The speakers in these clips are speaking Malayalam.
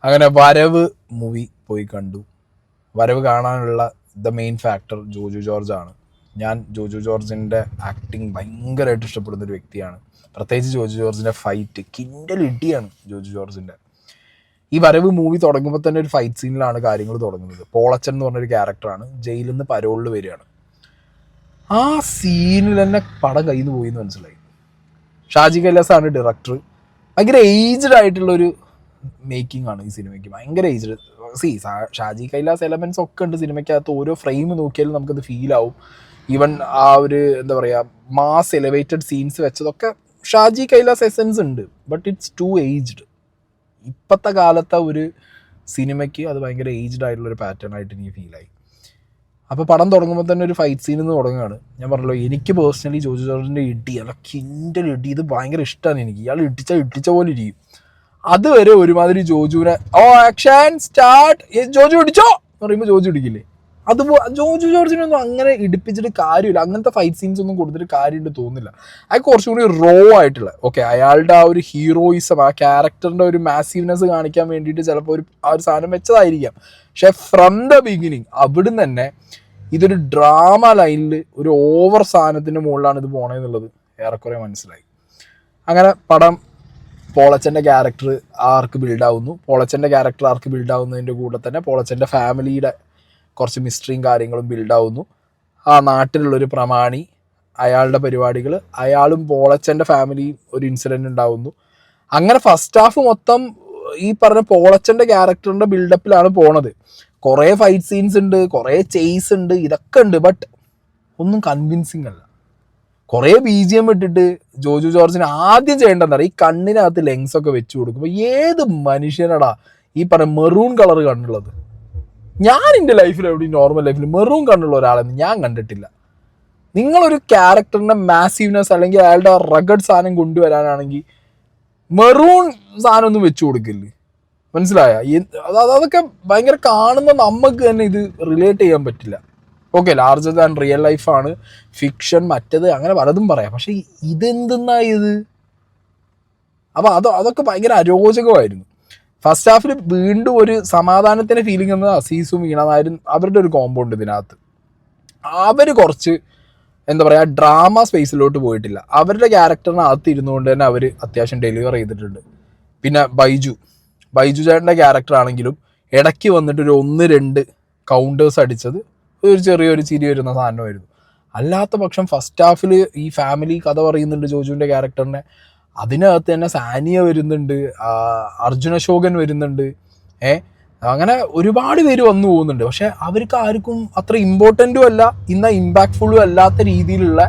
അങ്ങനെ വരവ് മൂവി പോയി കണ്ടു. വരവ് കാണാനുള്ള മെയിൻ ഫാക്ടർ ജോജു ജോർജ് ആണ്. ഞാൻ ജോജു ജോർജിൻ്റെ ആക്ടിങ് ഭയങ്കരമായിട്ട് ഇഷ്ടപ്പെടുന്ന ഒരു വ്യക്തിയാണ്. പ്രത്യേകിച്ച് ജോജു ജോർജിൻ്റെ ഫൈറ്റ് കിൻഡൽ ഇടിയാണ് ജോജു ജോർജിൻ്റെ. ഈ വരവ് മൂവി തുടങ്ങുമ്പോൾ തന്നെ ഒരു ഫൈറ്റ് സീനിലാണ് കാര്യങ്ങൾ തുടങ്ങുന്നത്. പോളച്ചൻ എന്ന് പറഞ്ഞൊരു ക്യാരക്ടറാണ് ജയിലിൽ നിന്ന് പരോളിൽ വരികയാണ്. ആ സീനിൽ തന്നെ പടം കയ്യിൽ നിന്ന് പോയി എന്ന് മനസ്സിലായി. ഷാജി കൈലാസാണ് ഡയറക്ടർ. ഭയങ്കര ഏജ്ഡ് ആയിട്ടുള്ളൊരു മേക്കിംഗ് ആണ് ഈ സിനിമയ്ക്ക്. ഭയങ്കര ഏജ്ഡ്. ഷാജി കൈലാസ് എലമെന്റ്സ് ഒക്കെ ഉണ്ട് സിനിമയ്ക്കകത്ത്. ഓരോ ഫ്രെയിം നോക്കിയാലും നമുക്കത് ഫീൽ ആവും. ഈവൻ ആ ഒരു എന്താ പറയുക മാസ് എലിവേറ്റഡ് സീൻസ് വെച്ചതൊക്കെ ഷാജി കൈലാസ് എസെൻസ് ഉണ്ട്. But it's too aged. ഇപ്പോഴത്തെ കാലത്തെ ഒരു സിനിമയ്ക്ക് അത് ഭയങ്കര ഏജ്ഡ് ആയിട്ടുള്ളൊരു പാറ്റേൺ ആയിട്ട് എനിക്ക് ഫീലായി. അപ്പോൾ പടം തുടങ്ങുമ്പോൾ തന്നെ ഒരു ഫൈറ്റ് സീനിൽ നിന്ന് തുടങ്ങുകയാണ്. ഞാൻ പറഞ്ഞല്ലോ, എനിക്ക് പേഴ്സണലി ജോജു ജോർജിൻ്റെ ഇടി അല്ല കിൻഡൽ ഇടി ഇത് ഭയങ്കര ഇഷ്ടമാണ് എനിക്ക്. ഇയാൾ ഇടിച്ച പോലെ ഇരിക്കും. അതുവരെ ഒരുമാതിരി ജോജുവിനെ ആക്ഷൻ സ്റ്റാർട്ട് ജോജു ഇടിച്ചോ എന്ന് പറയുമ്പോൾ ജോജു ഇടിക്കില്ലേ, ജോജു ജോർജിനൊന്നും അങ്ങനെ ഇടിപ്പിച്ചിട്ട് കാര്യമില്ല. അങ്ങനത്തെ ഫൈറ്റ് സീൻസ് ഒന്നും കൊടുത്തിട്ട് കാര്യമുണ്ട് തോന്നുന്നില്ല. അത് കുറച്ചും കൂടി റോ ആയിട്ടുള്ള അയാളുടെ ആ ഒരു ഹീറോയിസം, ആ ക്യാരക്ടറിൻ്റെ ഒരു മാസീവ്നെസ് കാണിക്കാൻ വേണ്ടിയിട്ട് ചിലപ്പോൾ ആ ഒരു സാധനം വെച്ചതായിരിക്കാം. പക്ഷെ ഫ്രം ദ ബിഗിനിങ് അവിടുന്ന് തന്നെ ഇതൊരു ഡ്രാമ ലൈനിൽ ഒരു ഓവർ സാധനത്തിൻ്റെ മുകളിലാണ് ഇത് പോണതെന്നുള്ളത് ഏറെക്കുറെ മനസ്സിലായി. അങ്ങനെ പടം പോളച്ചൻ്റെ ക്യാരക്ടർ ആർക്ക് ബിൽഡാവുന്നു. പോളച്ചൻ്റെ ക്യാരക്ടർ ആർക്ക് ബിൽഡാവുന്നതിൻ്റെ കൂടെ തന്നെ പോളച്ചൻ്റെ ഫാമിലിയുടെ കുറച്ച് മിസ്റ്ററിയും കാര്യങ്ങളും ബിൽഡാവുന്നു. ആ നാട്ടിലുള്ളൊരു പ്രമാണി, അയാളുടെ പരിപാടികൾ, അയാളും പോളച്ചൻ്റെ ഫാമിലിയും ഒരു ഇൻസിഡൻറ്റ് ഉണ്ടാവുന്നു. അങ്ങനെ ഫസ്റ്റ് ഹാഫ് മൊത്തം ഈ പറഞ്ഞ പോളച്ചൻ്റെ ക്യാരക്ടറിൻ്റെ ബിൽഡപ്പിലാണ് പോണത്. കുറേ ഫൈറ്റ് സീൻസ് ഉണ്ട്, കുറേ ചേസ് ഉണ്ട്, ഇതൊക്കെ ഉണ്ട്. ബട്ട് ഒന്നും കൺവിൻസിങ് അല്ല. കുറേ BGM ഇട്ടിട്ട് ജോജു ജോർജിന് ആദ്യം ചെയ്യേണ്ടതെന്ന് പറയാം, ഈ കണ്ണിനകത്ത് ലെങ്സ് ഒക്കെ വെച്ച് കൊടുക്കുമ്പോൾ ഏത് മനുഷ്യനടാ ഈ പറഞ്ഞ മെറൂൺ കളർ കണ്ണുള്ളത്? ഞാൻ എൻ്റെ ലൈഫിൽ എവിടെയും നോർമൽ ലൈഫിൽ മെറൂൺ കണ്ണുള്ള ഒരാളെന്ന് ഞാൻ കണ്ടിട്ടില്ല. നിങ്ങളൊരു ക്യാരക്ടറിൻ്റെ മാസീവ്നെസ് അല്ലെങ്കിൽ അയാളുടെ റഗഡ് സാധനം കൊണ്ടുവരാനാണെങ്കിൽ മെറൂൺ സാധനം ഒന്നും വെച്ച് കൊടുക്കില്ലേ? മനസ്സിലായ? അതൊക്കെ ഭയങ്കര കാണുന്ന നമുക്ക് തന്നെ ഇത് റിലേറ്റ് ചെയ്യാൻ പറ്റില്ല. ലാർജർ ദാൻ റിയൽ ലൈഫാണ്, ഫിക്ഷൻ, മറ്റത് അങ്ങനെ പലതും പറയാം. പക്ഷെ ഇതെന്തെന്നാ ഇത്? അപ്പം അതൊക്കെ ഭയങ്കര അരോചകമായിരുന്നു. ഫസ്റ്റ് ഹാഫിൽ വീണ്ടും ഒരു സമാധാനത്തിൻ്റെ ഫീലിംഗ് എന്നത് അസീസും വീണനായരും അവരുടെ ഒരു കോമ്പൗണ്ട് ഇതിനകത്ത്. അവർ കുറച്ച് എന്താ പറയുക ഡ്രാമ സ്പേസിലോട്ട് പോയിട്ടില്ല. അവരുടെ ക്യാരക്ടറിനകത്ത് ഇരുന്നുകൊണ്ട് തന്നെ അവർ അത്യാവശ്യം ഡെലിവർ ചെയ്തിട്ടുണ്ട്. പിന്നെ ബൈജു ചേട്ടൻ്റെ ക്യാരക്ടർ ആണെങ്കിലും ഇടയ്ക്ക് വന്നിട്ട് ഒരു 1-2 കൗണ്ടേഴ്സ് അടിച്ചത് ഒരു ചെറിയൊരു ചിരി വരുന്ന സാധനമായിരുന്നു. അല്ലാത്ത പക്ഷം ഫസ്റ്റ് ഹാഫിൽ ഈ ഫാമിലി കഥ പറയുന്നുണ്ട് ജോജുവിൻ്റെ ക്യാരക്ടറിനെ. അതിനകത്ത് തന്നെ സാനിയ വരുന്നുണ്ട്, അർജുന അശോകൻ വരുന്നുണ്ട്, അങ്ങനെ ഒരുപാട് പേര് വന്നു പോകുന്നുണ്ട്. പക്ഷെ അവർക്ക് ആർക്കും അത്ര ഇമ്പോർട്ടൻറ്റും അല്ല എന്നാൽ ഇമ്പാക്ട്ഫുള്ളും അല്ലാത്ത രീതിയിലുള്ള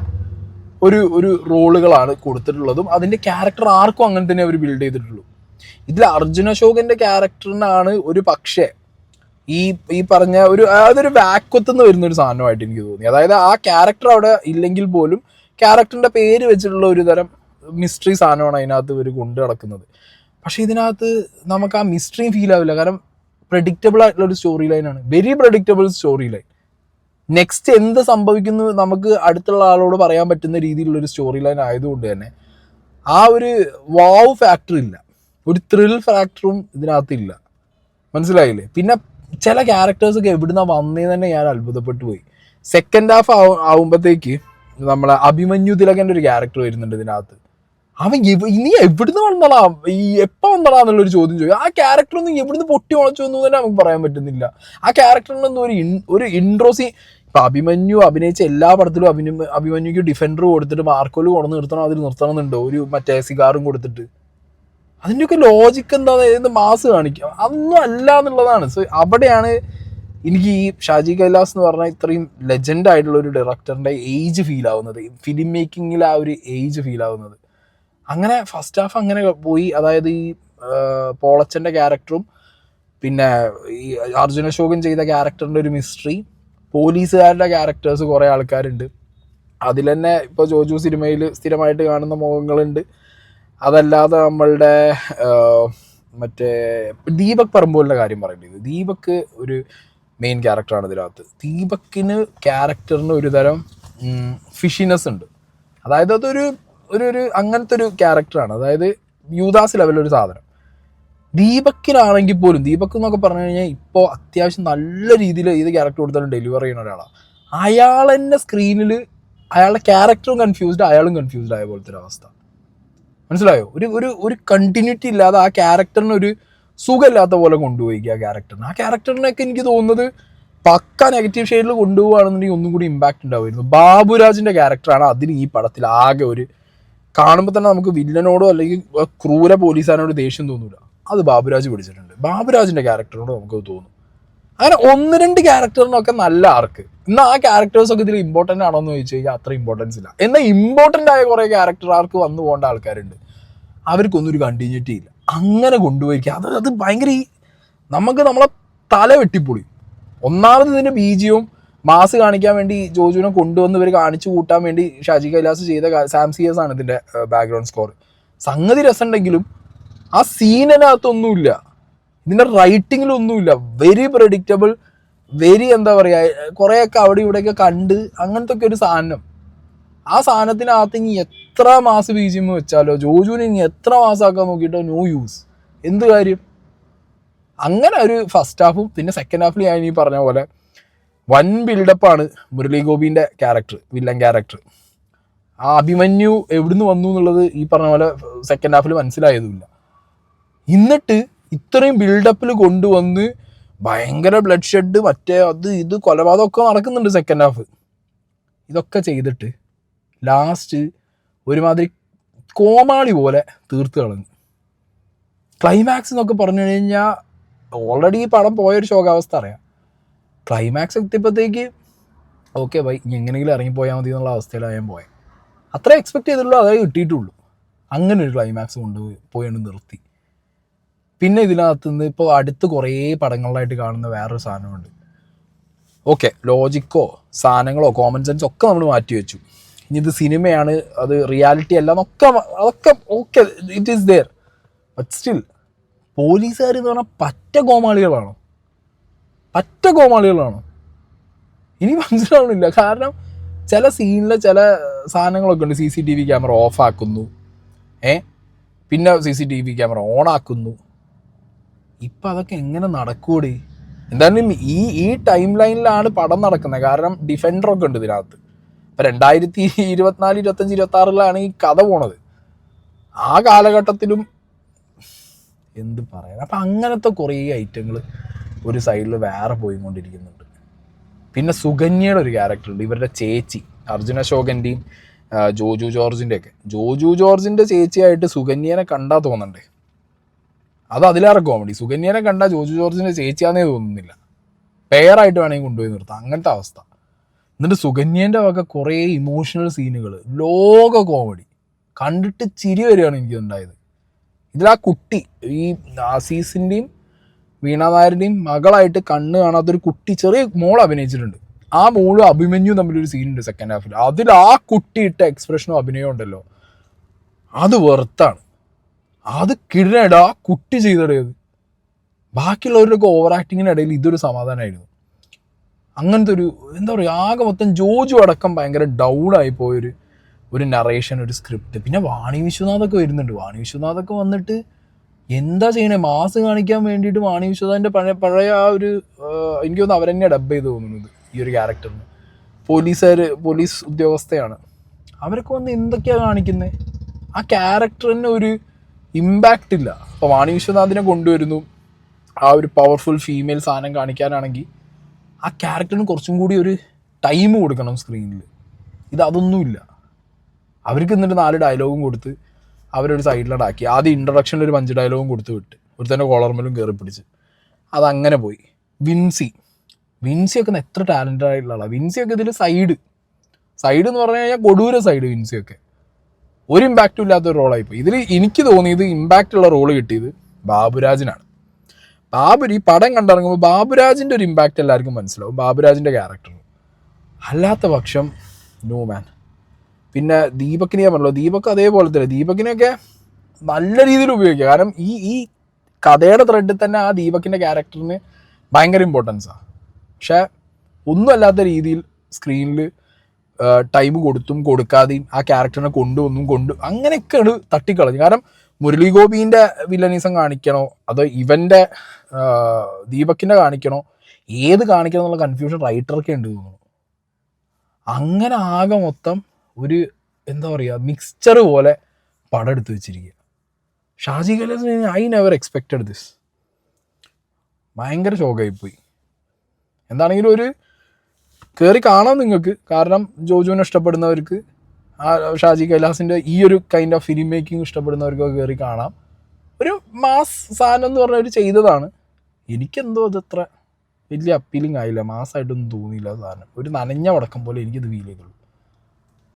ഒരു റോളുകളാണ് കൊടുത്തിട്ടുള്ളതും. അതിൻ്റെ ക്യാരക്ടർ ആർക്കും അങ്ങനെ തന്നെ അവർ ബിൽഡ് ചെയ്തിട്ടുള്ളൂ. ഇതിൽ അർജുന അശോകൻ്റെ ക്യാരക്ടറിനാണ് ഒരു പക്ഷേ ഈ പറഞ്ഞ അതൊരു വാക്വത്തുനിന്ന് വരുന്നൊരു സാധനമായിട്ട് എനിക്ക് തോന്നി. അതായത് ആ ക്യാരക്ടർ അവിടെ ഇല്ലെങ്കിൽ പോലും ക്യാരക്ടറിൻ്റെ പേര് വെച്ചിട്ടുള്ള ഒരു തരം മിസ്റ്ററി സാധനമാണ് അതിനകത്ത് ഇവർ കൊണ്ടു നടക്കുന്നത്. പക്ഷേ ഇതിനകത്ത് നമുക്ക് ആ മിസ്റ്ററിയും ഫീൽ ആവില്ല. കാരണം പ്രഡിക്റ്റബിൾ ആയിട്ടുള്ളൊരു സ്റ്റോറി ലൈനാണ്, very predictable story line. Next എന്ത് സംഭവിക്കുന്നു നമുക്ക് അടുത്തുള്ള ആളോട് പറയാൻ പറ്റുന്ന രീതിയിലുള്ളൊരു സ്റ്റോറി ലൈൻ ആയതുകൊണ്ട് തന്നെ ആ ഒരു വാവ് ഫാക്ടർ ഇല്ല, ഒരു ത്രിൽ ഫാക്ടറും ഇതിനകത്തില്ല. മനസ്സിലായില്ലേ? പിന്നെ ചില ക്യാരക്ടേഴ്സൊക്കെ എവിടുന്ന വന്നേന്ന് തന്നെ ഞാൻ അത്ഭുതപ്പെട്ടു പോയി. സെക്കൻഡ് ഹാഫ് ആവുമ്പോഴത്തേക്ക് നമ്മളെ അഭിമന്യു തിലകൻ്റെ ഒരു ക്യാരക്ടർ വരുന്നുണ്ട് ഇതിനകത്ത്. അവൻ ഇനി എവിടുന്ന് വന്നടാ, എപ്പോൾ വന്നടാ എന്നുള്ളൊരു ചോദ്യം ചോദിക്കും. ആ ക്യാരക്ടറൊന്നും എവിടുന്ന് പൊട്ടി മുളച്ചു എന്ന് തന്നെ നമുക്ക് പറയാൻ പറ്റുന്നില്ല. ആ ക്യാരക്ടറിനൊന്നും ഒരു ഇൻട്രോസി ഇപ്പം അഭിമന്യു അഭിനയിച്ച എല്ലാ പടത്തിലും അഭിമന്യുക്ക് ഡിഫൻഡർ കൊടുത്തിട്ട് മാർക്കോല് കൊണ്ടു നിർത്തണം, അതിൽ നിർത്തണമെന്നുണ്ടോ? ഒരു മറ്റേ സിഗാറും കൊടുത്തിട്ട് അതിൻ്റെയൊക്കെ ലോജിക്ക് എന്താ മാസ് കാണിക്കുക? അതൊന്നും അല്ല എന്നുള്ളതാണ്. സോ അവിടെയാണ് എനിക്ക് ഈ ഷാജി കൈലാസ് എന്ന് പറഞ്ഞാൽ ഇത്രയും ലെജൻഡ് ആയിട്ടുള്ള ഒരു ഡയറക്ടറിൻ്റെ ഏജ് ഫീൽ ആവുന്നത്, ഫിലിം മേക്കിങ്ങിൽ ആ ഒരു ഏജ് ഫീൽ ആവുന്നത്. അങ്ങനെ ഫസ്റ്റ് ഹാഫ് അങ്ങനെ പോയി. അതായത് ഈ പോളച്ചൻ്റെ ക്യാരക്ടറും പിന്നെ ഈ അർജുന അശോകൻ ചെയ്ത ക്യാരക്ടറിൻ്റെ ഒരു മിസ്റ്ററി, പോലീസുകാരുടെ ക്യാരക്ടേഴ്സ് കുറേ ആൾക്കാരുണ്ട്. അതിൽ തന്നെ ഇപ്പോൾ ജോജു സിനിമയിൽ സ്ഥിരമായിട്ട് കാണുന്ന മുഖങ്ങളുണ്ട്. അതല്ലാതെ നമ്മളുടെ മറ്റേ ദീപക് പറമ്പോലിൻ്റെ കാര്യം പറയേണ്ടത്. ദീപക് ഒരു മെയിൻ ക്യാരക്ടറാണ് ഇതിനകത്ത്. ദീപക്കിന് ക്യാരക്ടറിന് ഒരു തരം ഫിഷിനെസ് ഉണ്ട്. അതായത് അതൊരു അങ്ങനത്തെ ഒരു ക്യാരക്ടറാണ്. അതായത് യൂദാസ് ലെവലൊരു സാധനം. ദീപക്കിനാണെങ്കിൽ പോലും, ദീപക് എന്നൊക്കെ പറഞ്ഞു കഴിഞ്ഞാൽ ഇപ്പോൾ അത്യാവശ്യം നല്ല രീതിയിൽ ഏത് ക്യാരക്ടർ കൊടുത്താലും ഡെലിവർ ചെയ്യുന്ന ഒരാളാണ്. അയാൾ തന്നെ സ്ക്രീനിൽ അയാളുടെ ക്യാരക്ടറും കൺഫ്യൂസ്ഡ്, അയാളും കൺഫ്യൂസ്ഡ് ആയ പോലത്തെ ഒരു അവസ്ഥ. മനസ്സിലായോ? ഒരു ഒരു ഒരു കണ്ടിന്യൂറ്റി ഇല്ലാതെ ആ ക്യാരക്ടറിന് ഒരു സുഖമില്ലാത്ത പോലെ കൊണ്ടുപോയി ആ ക്യാരക്ടറിന്. ആ ക്യാരക്ടറിനൊക്കെ എനിക്ക് തോന്നുന്നത് പക്ക നെഗറ്റീവ് ഷെയ്ഡിൽ കൊണ്ടുപോകുകയാണെന്നുണ്ടെങ്കിൽ ഒന്നും കൂടി ഇമ്പാക്റ്റ് ഉണ്ടാവുമായിരുന്നു. ബാബുരാജിൻ്റെ ക്യാരക്ടറാണ് അതിന് ഈ പടത്തിൽ ആകെ ഒരു കാണുമ്പോൾ തന്നെ നമുക്ക് വില്ലനോടോ അല്ലെങ്കിൽ ക്രൂര പോലീസുകാരനോട് ദേഷ്യം തോന്നില്ല. അത് ബാബുരാജ് പിടിച്ചിട്ടുണ്ട്. ബാബുരാജിൻ്റെ ക്യാരക്ടറിനോട് നമുക്ക് തോന്നും. അങ്ങനെ 1-2 ക്യാരക്ടറിനൊക്കെ നല്ല ആർക്ക്. എന്നാൽ ആ ക്യാരക്ടേഴ്സൊക്കെ ഇതിൽ ഇമ്പോർട്ടൻ്റ് ആണോ എന്ന് ചോദിച്ചു കഴിഞ്ഞാൽ അത്ര ഇമ്പോർട്ടൻസ് ഇല്ല. എന്നാൽ ഇമ്പോർട്ടൻ്റ് ആയ കുറേ ക്യാരക്ടർ ആർക്ക് വന്നു പോകേണ്ട ആൾക്കാരുണ്ട്, അവർക്കൊന്നും ഒരു കണ്ടിന്യൂറ്റി ഇല്ല. അങ്ങനെ കൊണ്ടുപോയിരിക്കുക അത് ഭയങ്കര നമുക്ക് നമ്മളെ തല വെട്ടിപ്പൊളി. ഒന്നാമത് ഇതിൻ്റെ ബീജിയും മാസ് കാണിക്കാൻ വേണ്ടി ജോജുവിനെ കൊണ്ടുവന്ന് ഇവർ കാണിച്ചു കൂട്ടാൻ വേണ്ടി ഷാജി കൈലാസ് ചെയ്ത സാം സിയസ് ആണ് ഇതിൻ്റെ ബാക്ക്ഗ്രൗണ്ട് സ്കോർ. സംഗതി രസമുണ്ടെങ്കിലും ആ സീനകത്തൊന്നുമില്ല, ഇതിൻ്റെ റൈറ്റിങ്ങിലൊന്നുമില്ല. വെരി പ്രെഡിക്റ്റബിൾ, വെരി എന്താ പറയുക, കുറേയൊക്കെ അവിടെ ഇവിടെയൊക്കെ കണ്ട് അങ്ങനത്തെ ഒക്കെ ഒരു സാധനം. ആ സാധനത്തിനകത്ത് ഇനി എത്ര മാസ് ബീജിയം വെച്ചാലോ ജോജുവിനെ ഇനി എത്ര മാസമാക്കാൻ നോക്കിയിട്ടോ നോ യൂസ്. എന്ത് കാര്യം? അങ്ങനെ ഒരു ഫസ്റ്റ് ഹാഫും പിന്നെ സെക്കൻഡ് ഹാഫിൽ ഞാൻ ഈ പറഞ്ഞ പോലെ വൻ ബിൽഡപ്പാണ് മുരളി ഗോപിൻ്റെ ക്യാരക്ടർ, വില്ലൻ ക്യാരക്ടർ. ആ അഭിമന്യു എവിടുന്ന് വന്നു എന്നുള്ളത് ഈ പറഞ്ഞ പോലെ സെക്കൻഡ് ഹാഫിൽ മനസ്സിലായതുമില്ല. എന്നിട്ട് ഇത്രയും ബിൽഡപ്പിൽ കൊണ്ടുവന്ന് ഭയങ്കര ബ്ലഡ് ഷെഡ്, മറ്റേ അത് ഇത് കൊലപാതകമൊക്കെ നടക്കുന്നുണ്ട് സെക്കൻഡ് ഹാഫ്. ഇതൊക്കെ ചെയ്തിട്ട് ലാസ്റ്റ് ഒരുമാതിരി കോമാളി പോലെ തീർത്ത് കളഞ്ഞു. ക്ലൈമാക്സ് എന്നൊക്കെ പറഞ്ഞു കഴിഞ്ഞാൽ ഓൾറെഡി ഈ പടം പോയൊരു ശോകാവസ്ഥ അറിയാം. ക്ലൈമാക്സ് എത്തിയപ്പോഴത്തേക്ക് ഓക്കെ ബൈ, ഇനി എങ്ങനെയെങ്കിലും ഇറങ്ങിപ്പോയാൽ മതി എന്നുള്ള അവസ്ഥയിലാണ് ഞാൻ പോയത്. അത്ര എക്സ്പെക്ട് ചെയ്തിട്ടുള്ളൂ, അതേ കിട്ടിയിട്ടുള്ളൂ. അങ്ങനെ ഒരു ക്ലൈമാക്സ് പോയാണ് നിർത്തി. പിന്നെ ഇതിനകത്ത് നിന്ന് ഇപ്പോൾ അടുത്ത് കുറേ പടങ്ങളിലായിട്ട് കാണുന്ന വേറൊരു സാധനമുണ്ട്. ഓക്കെ, ലോജിക്കോ സാധനങ്ങളോ കോമൺ സെൻസ് ഒക്കെ നമ്മൾ മാറ്റി വെച്ചു. ഇനി ഇത് സിനിമയാണ്, അത് റിയാലിറ്റി അല്ല എന്നൊക്കെ, അതൊക്കെ okay, it is there. But still പോലീസുകാർ എന്ന് പറഞ്ഞാൽ പറ്റ കോമാളികളാണോ? ഇനി മനസ്സിലാവണില്ല. കാരണം ചില സീനിലെ ചില സാധനങ്ങളൊക്കെ ഉണ്ട്. CCTV ക്യാമറ ഓഫ് ആക്കുന്നു, പിന്നെ CCTV ക്യാമറ ഓൺ ആക്കുന്നു. ഇപ്പം അതൊക്കെ എങ്ങനെ നടക്കൂടി? എന്തായാലും ഈ ടൈം ലൈനിലാണ് പടം നടക്കുന്നത്. കാരണം ഡിഫൻഡറൊക്കെ ഉണ്ട് ഇതിനകത്ത്. ഇപ്പം 2024, 25, 26 ഈ കഥ പോണത്. ആ കാലഘട്ടത്തിലും എന്ത് പറയാൻ. അപ്പം അങ്ങനത്തെ കുറേ ഐറ്റങ്ങൾ ഒരു സൈഡിൽ വേറെ പോയിക്കൊണ്ടിരിക്കുന്നുണ്ട്. പിന്നെ സുകന്യയുടെ ഒരു ക്യാരക്ടറുണ്ട്, ഇവരുടെ ചേച്ചി, അർജുന അശോകൻ്റെയും ജോജു ജോർജിൻ്റെയൊക്കെ. ജോജു ജോർജിൻ്റെ ചേച്ചിയായിട്ട് സുകന്യനെ കണ്ടാൽ തോന്നണ്ടേ? അത് അതിലേറെ കോമഡി. സുകന്യനെ കണ്ടാൽ ജോജു ജോർജിൻ്റെ ചേച്ചിയാന്നേ തോന്നുന്നില്ല. പെയറായിട്ട് വേണമെങ്കിൽ കൊണ്ടുപോയി നിർത്താം, അങ്ങനത്തെ അവസ്ഥ. എന്നിട്ട് സുകന്യൻ്റെ വക കുറേ ഇമോഷണൽ സീനുകൾ, ലോക കോമഡി, കണ്ടിട്ട് ചിരി വരികയാണ് എനിക്കുണ്ടായത്. ഇതിലാ കുട്ടി, ഈ ആസീസിൻ്റെയും വീണ നായരുടെയും മകളായിട്ട് കണ്ണ് കാണാത്തൊരു കുട്ടി, ചെറിയ മോൾ അഭിനയിച്ചിട്ടുണ്ട്. ആ മോളും അഭിമന്യു തമ്മിലൊരു സീനുണ്ട് സെക്കൻഡ് ഹാഫിൽ. അതിൽ ആ കുട്ടി ഇട്ട എക്സ്പ്രഷനും അഭിനയവും ഉണ്ടല്ലോ, അത് വെറുത്താണ്. അത് കിടനട ആ കുട്ടി ചെയ്തിടയത്. ബാക്കിയുള്ളവരുടെയൊക്കെ ഓവർ ആക്ടിങ്ങിനിടയിൽ ഇതൊരു സമാധാനമായിരുന്നു. അങ്ങനത്തെ ഒരു എന്താ പറയുക, ആകെ മൊത്തം ജോജു അടക്കം ഭയങ്കര ഡൗൺ ആയി പോയൊരു നറേഷൻ, ഒരു സ്ക്രിപ്റ്റ്. പിന്നെ വാണി വിശ്വനാഥൊക്കെ വരുന്നുണ്ട്. വാണി വിശ്വനാഥൊക്കെ വന്നിട്ട് എന്താ ചെയ്യണേ, മാസ് കാണിക്കാൻ വേണ്ടിയിട്ട് വാണി വിശ്വനാഥിൻ്റെ പഴയ ആ ഒരു, എനിക്ക് തോന്നുന്നു അവരെന്നെ ഡബ് ചെയ്ത് തോന്നുന്നത് ഈ ഒരു ക്യാരക്ടറിന്. പോലീസ് ഉദ്യോഗസ്ഥയാണ്. അവരൊക്കെ വന്ന് എന്തൊക്കെയാണ് കാണിക്കുന്നത്? ആ ക്യാരക്ടറിന് ഒരു ഇമ്പാക്റ്റ് ഇല്ല. അപ്പോൾ വാണി വിശ്വനാഥിനെ കൊണ്ടുവരുന്നു, ആ ഒരു പവർഫുൾ ഫീമെയിൽ സാധനം കാണിക്കാനാണെങ്കിൽ ആ ക്യാരക്ടറിന് കുറച്ചും കൂടി ഒരു ടൈം കൊടുക്കണം സ്ക്രീനിൽ. അതൊന്നുമില്ല. അവർക്ക് എന്നിട്ട് 4 ഡയലോഗും കൊടുത്ത് അവരൊരു സൈഡിലോട്ടാക്കി. ആദ്യം ഇൻട്രൊഡക്ഷനിൽ ഒരു 5 ഡയലോഗും കൊടുത്ത് വിട്ട്, ഒരുത്തന്നെ കോളർമേലും കയറി പിടിച്ച് അതങ്ങനെ പോയി. വിൻസിയൊക്കെ എത്ര ടാലൻറ്റഡ് ആയിട്ടുള്ള ആളാണ്. വിൻസിയൊക്കെ ഇതിൽ സൈഡ് എന്ന് പറഞ്ഞു കഴിഞ്ഞാൽ കൊടൂര സൈഡ്. വിൻസിയൊക്കെ ഒരു ഇമ്പാക്റ്റും ഇല്ലാത്തൊരു റോളായിപ്പോയി. ഇതിൽ എനിക്ക് തോന്നിയത് ഇമ്പാക്റ്റ് ഉള്ള റോള് കിട്ടിയത് ബാബുരാജിനാണ്. ഈ പടം കണ്ടിറങ്ങുമ്പോൾ ബാബുരാജിൻ്റെ ഒരു ഇമ്പാക്റ്റ് എല്ലാവർക്കും മനസ്സിലാവും, ബാബുരാജിൻ്റെ ക്യാരക്ടറിന്. അല്ലാത്ത പക്ഷം നോ മാൻ. പിന്നെ ദീപക്കിനെ ഞാൻ പറഞ്ഞല്ലോ, ദീപക് അതേപോലെ തന്നെ. ദീപക്കിനെയൊക്കെ നല്ല രീതിയിൽ ഉപയോഗിക്കുക. കാരണം ഈ കഥയുടെ ത്രെഡിൽ തന്നെ ആ ദീപക്കിൻ്റെ ക്യാരക്ടറിന് ഭയങ്കര ഇമ്പോർട്ടൻസാണ്. പക്ഷേ ഒന്നും അല്ലാത്ത രീതിയിൽ സ്ക്രീനിൽ ടൈം കൊടുത്തും കൊടുക്കാതെയും ആ ക്യാരക്ടറിനെ അങ്ങനെയൊക്കെയാണ് തട്ടിക്കളഞ്ഞു. കാരണം മുരളി ഗോപിൻ്റെ വില്ലനീസം കാണിക്കണോ അതോ ഇവൻ്റെ ദീപക്കിൻ്റെ കാണിക്കണോ, ഏത് കാണിക്കണം എന്നുള്ള കൺഫ്യൂഷൻ റൈറ്റർക്ക് ഉണ്ട് തോന്നുന്നു. അങ്ങനെ ആകെ മൊത്തം ഒരു എന്താ പറയുക മിക്സ്ചർ പോലെ പടം എടുത്ത് വെച്ചിരിക്കുക. Shaji Kailas I never expected this. ഭയങ്കര ഷോക്കായിപ്പോയി. എന്താണെങ്കിലും ഒരു കയറി കാണാം നിങ്ങൾക്ക്. കാരണം ജോജുവിനെ ഇഷ്ടപ്പെടുന്നവർക്ക്, ആ ഷാജി കൈലാസിൻ്റെ ഈ ഒരു കൈൻഡ് ഓഫ് ഫിലിം മേക്കിംഗ് ഇഷ്ടപ്പെടുന്നവർക്കൊക്കെ കയറി കാണാം. ഒരു മാസ് സാധനം എന്ന് പറഞ്ഞവർ ചെയ്തതാണ്. എനിക്കെന്തോ അതത്ര വലിയ അപ്പീലിംഗ് ആയില്ല, മാസമായിട്ടൊന്നും തോന്നിയില്ല സാധനം. ഒരു നനഞ്ഞ വടക്കം പോലെ എനിക്കിത് ഫീൽ ചെയ്തുള്ളൂ.